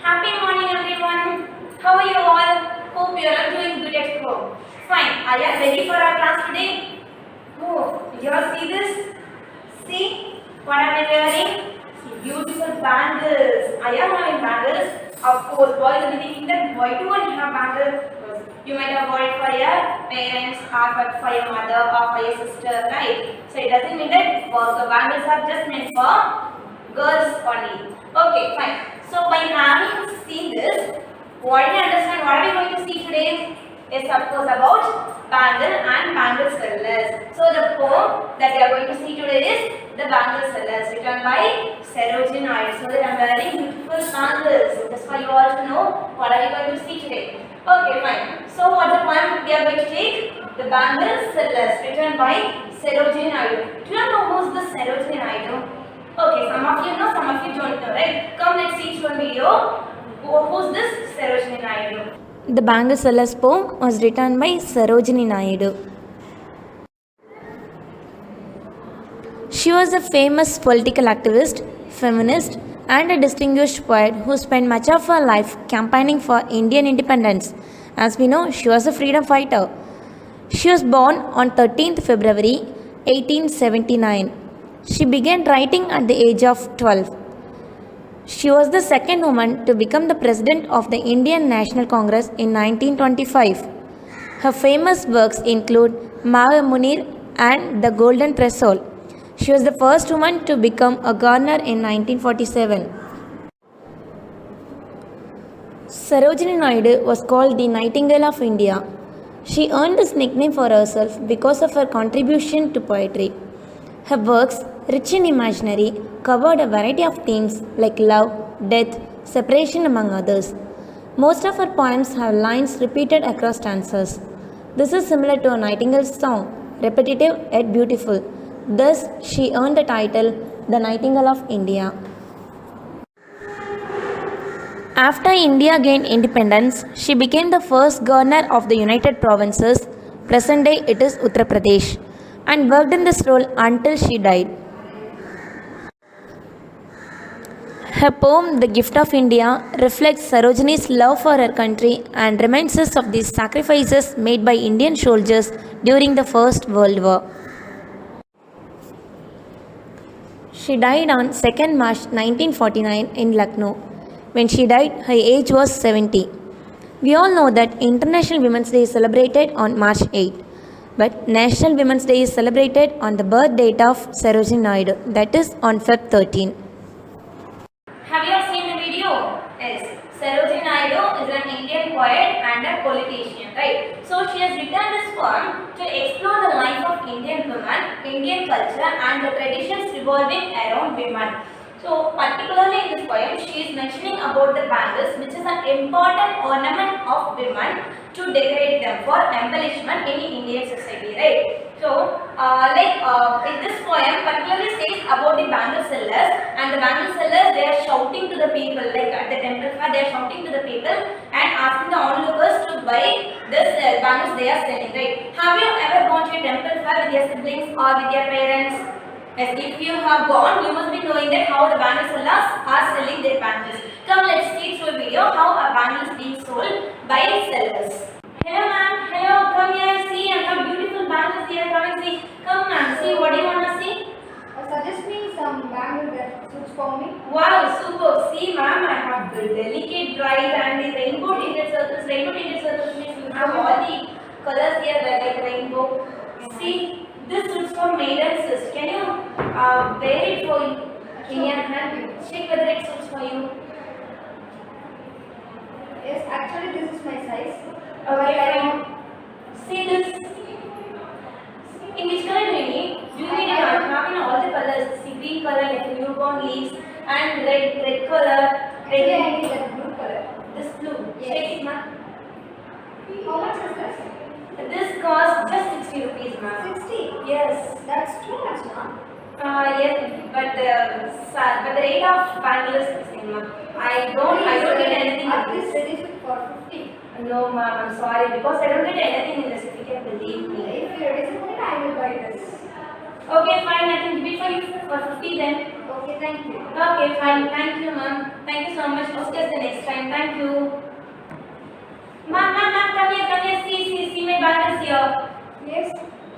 Happy morning everyone. How are you all? Hope you are doing good at home. Fine. Are you ready for our class today? Oh, did you all see this? See what am I wearing? See, beautiful bangles. Are you having bangles? Of course, boys will be thinking that why do I have bangles? Because you might have bought it for your parents or for your mother or for your sister, right? So it doesn't mean that the bangles are just meant for girls only. Okay, fine. So by having seen this, what do you understand? What are we going to see today? Is of course about bangle and bangle sellers. So the poem that we are going to see today is The Bangle Sellers, written by Sarojini Naidu. So that I am wearing beautiful bangles. So that's why you all to know what are we going to see today. Okay, fine. So what's the poem we are going to take? The Bangle Sellers, written by Sarojini Naidu. Do you know who's the Sarojini Naidu? Okay, some of you know, some of you don't know, right? Come, let's see through a video. Who's this Sarojini Naidu? The Bangle Sellers poem was written by Sarojini Naidu. She was a famous political activist, feminist, and a distinguished poet who spent much of her life campaigning for Indian independence. As we know, she was a freedom fighter. She was born on 13th February 1879. She began writing at the age of 12. She was the second woman to become the president of the Indian National Congress in 1925. Her famous works include Mahe Munir and The Golden Trestle. She was the first woman to become a governor in 1947. Sarojini Naidu was called the Nightingale of India. She earned this nickname for herself because of her contribution to poetry. Her works, rich in imaginary, covered a variety of themes like love, death, separation, among others. Most of her poems have lines repeated across stanzas. This is similar to a nightingale's song, repetitive yet beautiful. Thus, she earned the title The Nightingale of India. After India gained independence, she became the first governor of the United Provinces, present day it is Uttar Pradesh, and worked in this role until she died. Her poem, The Gift of India, reflects Sarojini's love for her country and reminds us of the sacrifices made by Indian soldiers during the First World War. She died on 2nd March 1949 in Lucknow. When she died, her age was 70. We all know that International Women's Day is celebrated on March 8, but National Women's Day is celebrated on the birth date of Sarojini Naidu, that is on Feb 13. Have you all seen the video? Yes. Sarojini Naidu is an Indian poet and a politician, right? So she has written this poem to explore the life of Indian women, Indian culture and the traditions revolving around women. So particularly in this poem, she is mentioning about the bangles, which is an important ornament of women to decorate them for embellishment in Indian society, right? So, in this poem particularly says about the bangle sellers, and the bangle sellers, they are shouting to the people, like at the temple fair, they are shouting to the people and asking the onlookers to buy this bangles they are selling, right? Have you ever gone to a temple fair with your siblings or with your parents? Yes, if you have gone, you must be knowing that how the bangle sellers are selling their bangles. Come, let's see through a video how a bangle is being sold by sellers. Hello ma'am, hello, come here, see, I have beautiful bangles here, come and see. Come ma'am, see, what do you want to see? Suggest me some bangle that suits for me. Wow, super, see ma'am, I have the delicate bright and the rainbow tinted circles. Rainbow tinted circles means you have all the colors here like rainbow. See, this suits for maidens. Can you wear it for in your hand? Check whether it suits for you. Yes, actually this is my size. Okay, fine. See this. In which color do you need? Do you need it? I have in all the colors. See green color like newborn leaves and red color. Actually, I need that blue color. This blue. Yes. Check it, ma'am. How much is this? This costs just 60 rupees, ma'am. 60. Yes. That's too much, huh? Yes, but the rate of bangle is the same, ma'am. I don't get anything. At least reduce it for 50. No, ma'am, I'm sorry because I don't get anything in this. If you can believe me. If you reduce it, I will buy this. Okay, fine. I can give it for you for 50 then. Okay, thank you. Okay, fine. Thank you, ma'am. Thank you so much. Discuss the next time. Thank you. Ma'am, come here. See my bangles here.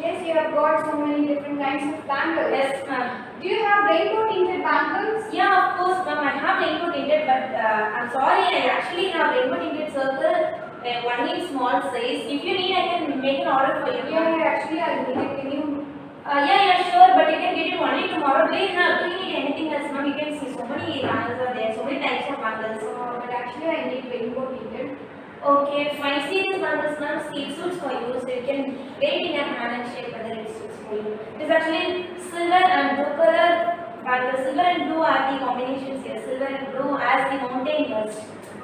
Yes, you have got so many different kinds of bangles. Yes, ma'am. Do you have rainbow tinted bangles? Yeah, of course, ma'am. I have rainbow tinted, but I'm sorry. I actually have rainbow tinted circle. Only in small size. If you need, I can make an order for you. Yeah, actually I need it. Can you? Yeah, sure. But you can get it only tomorrow. Do you need anything else, ma'am? You can see so many bangles are there. So many types of bangles. But actually I need rainbow tinted. Okay, fine. See these bangles, ma'am. See, it suits for you. So you can weigh it in your hand and check whether it suits for you. It's actually silver and blue color bangles. Silver and blue are the combinations here. Silver and blue as the mountain girls.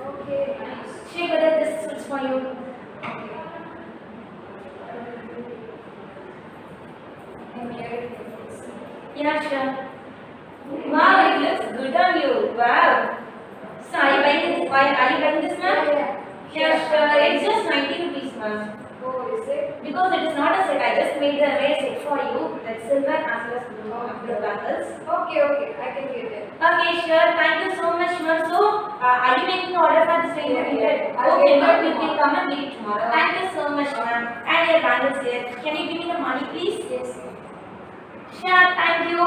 Okay, nice. Check whether this suits for you. I'm here. Yeah, sure. Wow, it looks good on you. Wow. So are you buying this? Are you buying this, ma'am? Yeah, sure. It's just 90 rupees, ma'am. Oh, is it? Because it is not a set. I just made a set for you. That's silver as well as blue bangles. Okay, I can get it. Okay, sure. Thank you so much, ma'am. So, are you making an order for this rainbow Yeah, tinted? I'll Okay, get ma'am. it You can tomorrow. come and get it tomorrow. Thank you so much, ma'am. And your bangles here. Can you give me the money, please? Yes. Sure, thank you.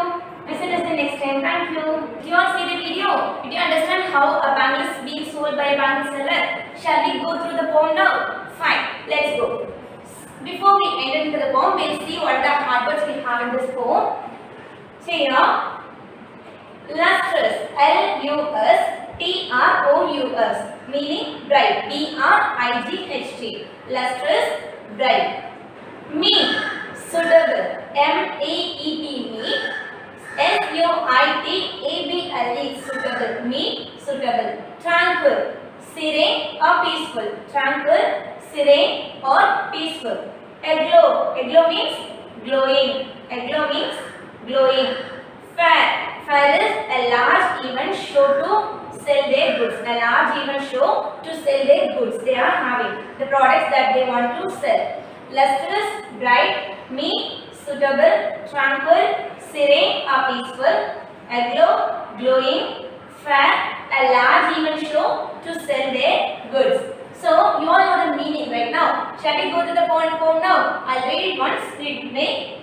Visit us the next time. Thank you. Do you want to see the video? Did you understand how a bangle is being sold by a bangle seller? Shall we go through the poem now? Fine, let's go. Before we enter into the poem, we'll see what the hard words we have in this poem. So here, lustrous, Lustrous, meaning bright, BRIGHT. Lustrous, bright. Mean, suitable, MEET, mean. SUITABLE, suitable, mean, suitable. Tranquil, serene or peaceful. Tranquil, serene or peaceful. Aglow, aglow means glowing. Aglow means glowing. Fair, fair is a large event show to sell their goods. A large event show to sell their goods. They are having the products that they want to sell. Lustrous, bright, mean, suitable, tranquil, serene or peaceful. Aglow, glowing. Fair, a large event show to sell their goods. So you all know the meaning right now. Shall we go to the poem now? I'll read it once. Read with me.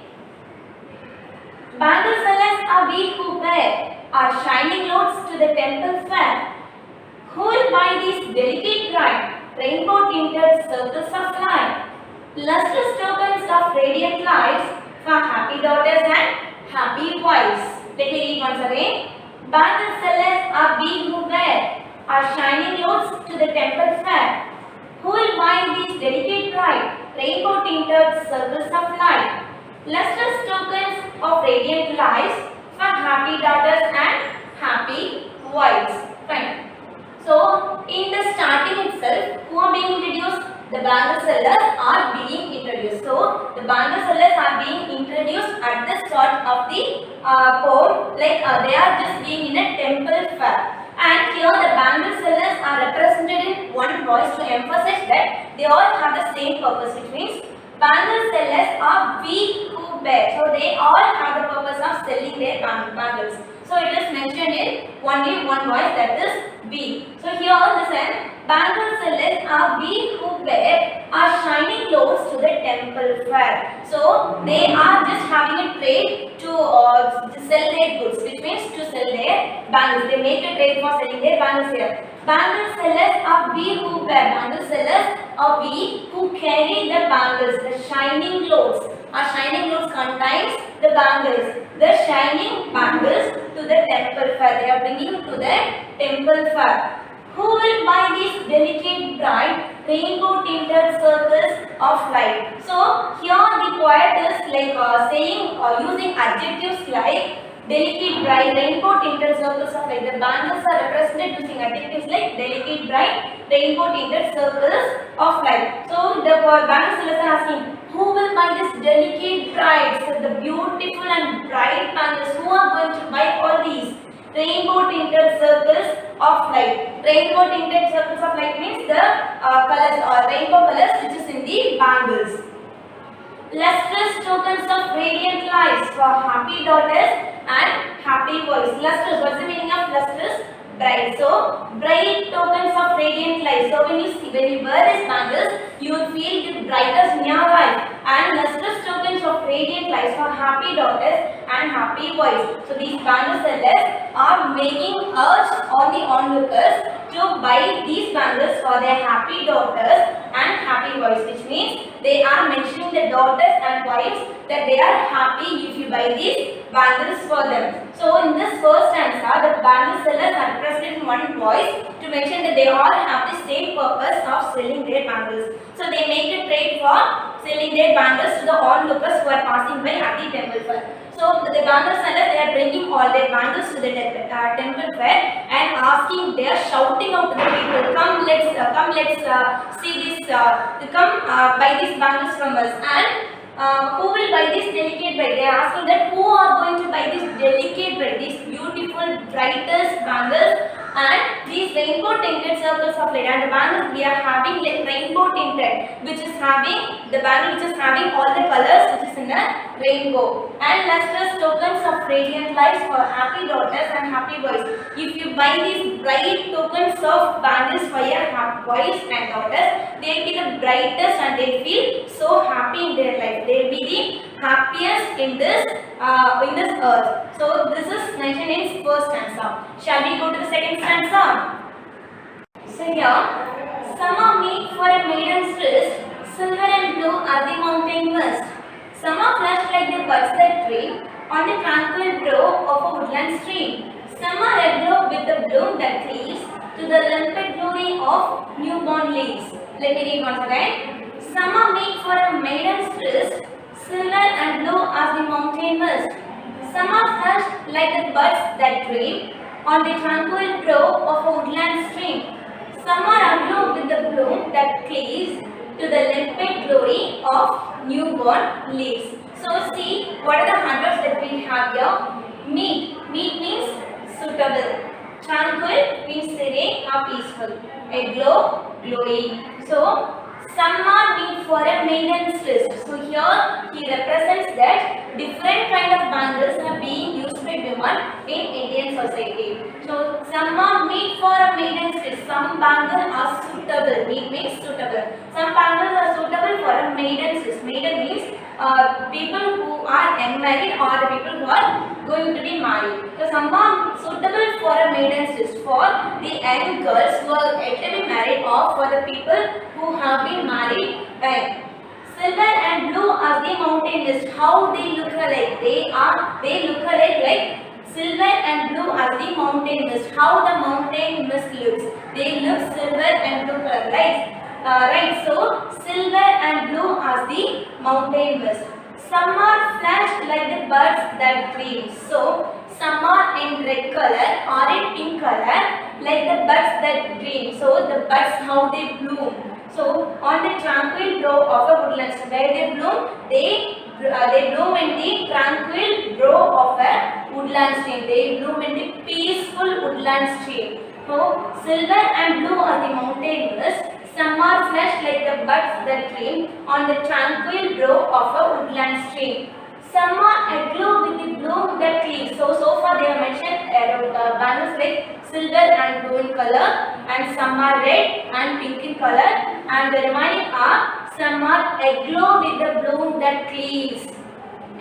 Bangle sellers are we who wear our shining loads to the temple fair. Who will buy these delicate bright, rainbow tinted circles of light? Lustrous tokens of radiant lives for happy daughters and happy wives. Let me read once again. Bangle sellers are we who wear our shining loads to the temple fair. Who will buy these delicate bright, rainbow tinted circles of light? Lustrous tokens of radiant lives for happy daughters and happy wives. Fine. So, in the starting itself, who are being introduced? The bangle sellers are being introduced. So, the bangle sellers are being introduced at the start of the poem, like they are just being in a temple fair. And here the bangle sellers are represented in one voice to emphasize that they all have the same purpose, which means bangle sellers are we who bear. So they all have the purpose of selling their bangles. So it is mentioned in only one voice, that is we. So here listen, bangle sellers are we who wear our shining loads to the temple fair. So they are just having a trade to sell their goods, which means to sell their bangles. They make a trade for selling their bangles here. Bangle sellers are we who wear. Bangle sellers are we who carry the bangles, the shining loads. Our shining loads contains the bangles, the shining bangles to the temple fair. They are bringing to the temple fair. Who will buy these delicate bright rainbow tinted circles of light? So here the poet is like saying using adjectives like delicate bright rainbow tinted circles of light. The bangles are represented using adjectives like delicate bright rainbow tinted circles of light. So the bangle sellers are asking, who will buy this delicate bright, so the beautiful and bright bangles? Who are going to buy all these rainbow tinted circles of light? Rainbow tinted circles of light means the colors or rainbow colors which is in the bangles. Lustrous tokens of radiant lives for happy daughters and happy voice. Lustrous, what's the meaning of lustrous? Bright. So bright tokens of radiant light. So when you wear these bangles, you will feel the brightest in your life. And lustrous tokens of radiant light for happy daughters and happy boys. So these bangle sellers are making urge on the onlookers to buy these bangles for their happy daughters and happy boys, which means they are mentioning the daughters and wives that they are happy if you buy these bangles for them. So in this first stanza, the bangle sellers are expressed in one voice to mention that they all have the same purpose of selling their bangles. So they make a trade for selling their bangles to the onlookers who are passing by at the temple fair. So the bangle sellers, they are bringing all their bangles to the temple fair and asking, they are shouting out to the people, come let's see this, come buy these bangles from us. And who will buy this delicate bride? They are asking that who are going to buy this delicate bride, these beautiful brightest bangles and these rainbow tinted circles of light. And the bangles we are having like rainbow tinted, which is having the bangle which is having all the colors which is in a rainbow. And lustrous tokens of radiant lights for happy daughters and happy boys. If you buy these bright tokens of bangles for your boys and daughters, they will be the brightest and they feel so happy in their life. They will be the happiest in this earth. So this is mentioned in first stanza. Shall we go to the second stanza? So here, summer meet for a maiden's wrist, silver and blue are the mountain mist. Summer flash like the buds that dream on the tranquil brow of a woodland stream. Summer red glow with the bloom that cleaves to the limpid glory of newborn leaves. Let me read once again. Summer meet for a maiden's wrist, silver and blue as the mountain mist. Summer flash like the buds that dream on the tranquil brow of a woodland stream. Summer aglow with the bloom that cleaves to the limpid glory of newborn leaves. So see, what are the adverbs that we have here? Meet. Meet means suitable. Tranquil means serene or peaceful. Aglow, glowing. So summer meet for a maiden's wrist. So here he represents that different kind of bangles are being used by women in Indian society. So summer meet for a maiden's wrist. Some bangles are suitable. Meet means suitable. Some bangles are suitable for a maiden's wrist. Maiden means people who are unmarried or the people who are going to be married. So some are suitable for a maiden's wrist for the young girls who are yet to be married or for the people who have been married. Silver and blue are the mountain mist. How they look alike? They look alike like silver and blue are the mountain mist. How the mountain mist looks? They look silver and blue color, right? Right. So silver and blue are the mountain mist. Some are flashed like the birds that dream. So some are in red color or in pink color like the buds that dream. So the buds, how they bloom. So on the tranquil brow of a woodland stream, where they bloom, they bloom in the tranquil brow of a woodland stream. They bloom in the peaceful woodland stream. So silver and blue are the mountain mist. Some are flashed like the buds that dream on the tranquil brow of a woodland stream. Some are aglow with the bloom that cleaves. So far they have mentioned banners like silver and blue in color, and some are red and pink in color, and the remaining are some are aglow with the bloom that cleaves.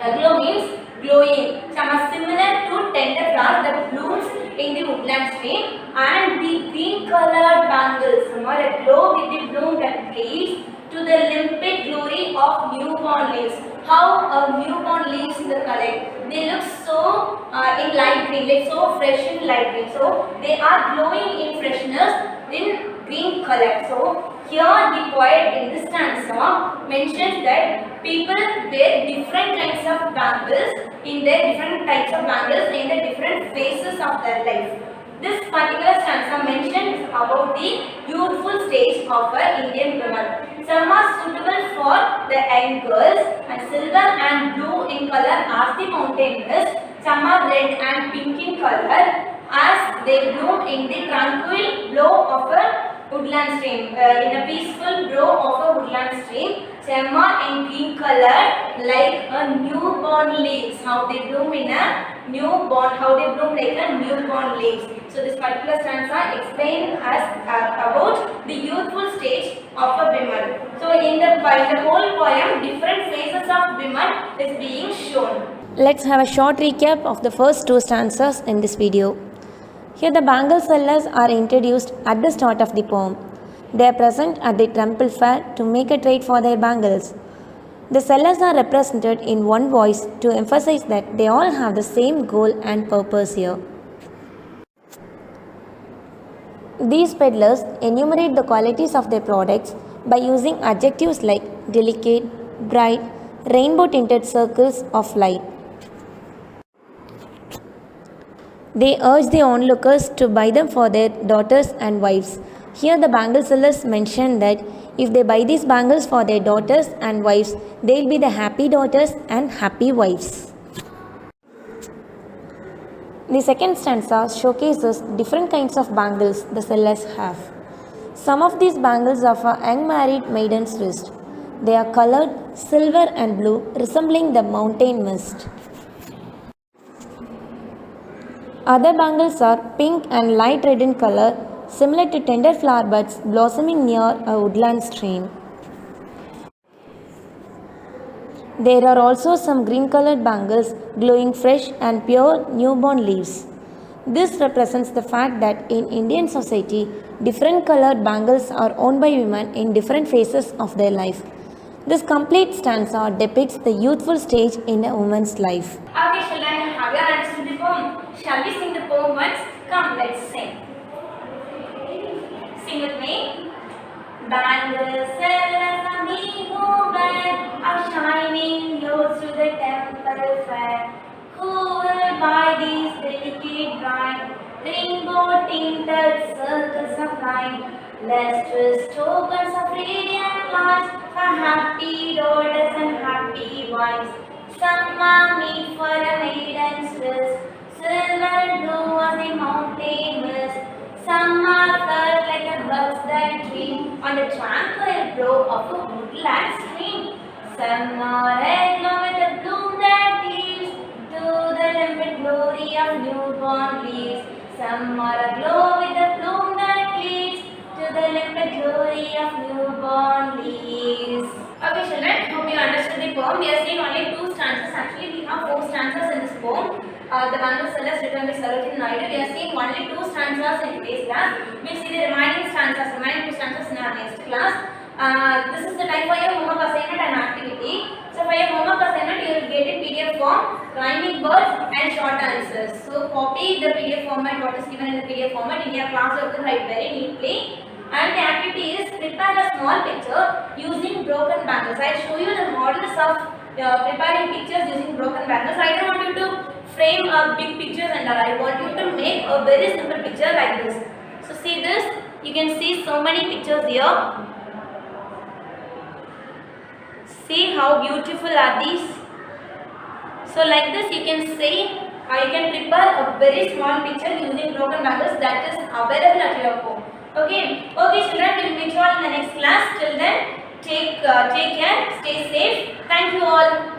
Aglow means glowing. Some are similar to tender flowers that blooms in the woodland stream, and the green colored bangles. Some are aglow with the bloom that cleaves to the limpid glory of newborn leaves. How a newborn leaves in the color? They look so in light green, like so fresh in light green. So they are glowing in freshness in green color. So here the poet in this stanza mentions that people wear different kinds of bangles in their different types of bangles in the different phases of their life. This particular stanza mentions about the youthful stage of an Indian woman. Some are suitable for the young girls, and silver and blue in color as the mountain mist. Some are red and pink in color as they bloom in the tranquil glow of a woodland stream. In a peaceful glow of a woodland stream. Some are in green color like a newborn leaves. How they bloom in a newborn, how they bloom like a newborn leaves. So this particular stanza explains us about the youthful stage of a woman. So in the whole poem, different phases of women is being shown. Let's have a short recap of the first two stanzas in this video. Here the bangle sellers are introduced at the start of the poem. They are present at the temple fair to make a trade for their bangles. The sellers are represented in one voice to emphasize that they all have the same goal and purpose here. These peddlers enumerate the qualities of their products by using adjectives like delicate, bright, rainbow tinted circles of light. They urge the onlookers to buy them for their daughters and wives. Here the bangle sellers mention that if they buy these bangles for their daughters and wives, they will be the happy daughters and happy wives. The second stanza showcases different kinds of bangles the sellers have. Some of these bangles are for young married maidens' wrist. They are colored silver and blue, resembling the mountain mist. Other bangles are pink and light red in color, similar to tender flower buds blossoming near a woodland stream. There are also some green colored bangles glowing fresh and pure newborn leaves. This represents the fact that in Indian society, different colored bangles are owned by women in different phases of their life. This complete stanza depicts the youthful stage in a woman's life. Okay, children, have you understood the poem? Shall we sing the poem once? Come, let's sing. Sing with me. Bangles sellers amigo band are shining close to the temple fair. Who will buy these delicate bright, rainbow tinted circles of light? Lustrous tokens of radiant light for happy daughters and happy wives. Some are made for a maiden's wrist, silver and blue as the mountain mist. Some are furled like a birds that dream on the tranquil flow of a woodland stream. Some are aglow with the bloom that leaves to the limpid glory of newborn leaves. Some are aglow with the bloom that leaves to the limpid glory of newborn leaves. Okay, children, hope you understood the poem. We are seeing only two stanzas. Actually, we have 4 stanzas in this poem. The bangle sellers written by Sarojini Naidu. We are seeing only 2 stanzas in today's class. We will see the remaining 2 stanzas in our next class. This is the time for your homework assignment and activity. So for your homework assignment, you will get in PDF form, rhyming words and short answers. So copy the PDF format, what is given in the PDF format in your class. You can write very neatly. And the activity is prepare a small picture using broken bangles. I will show you the models of preparing pictures using broken bangles. I don't want you to frame a big pictures and all. I want you to make a very simple picture like this. So see this, you can see so many pictures here. See how beautiful are these. So like this you can see, you can prepare a very small picture using broken bangles that is available at your home. Okay, children, we will meet you all in the next class. Till then, take care, stay safe. Thank you all.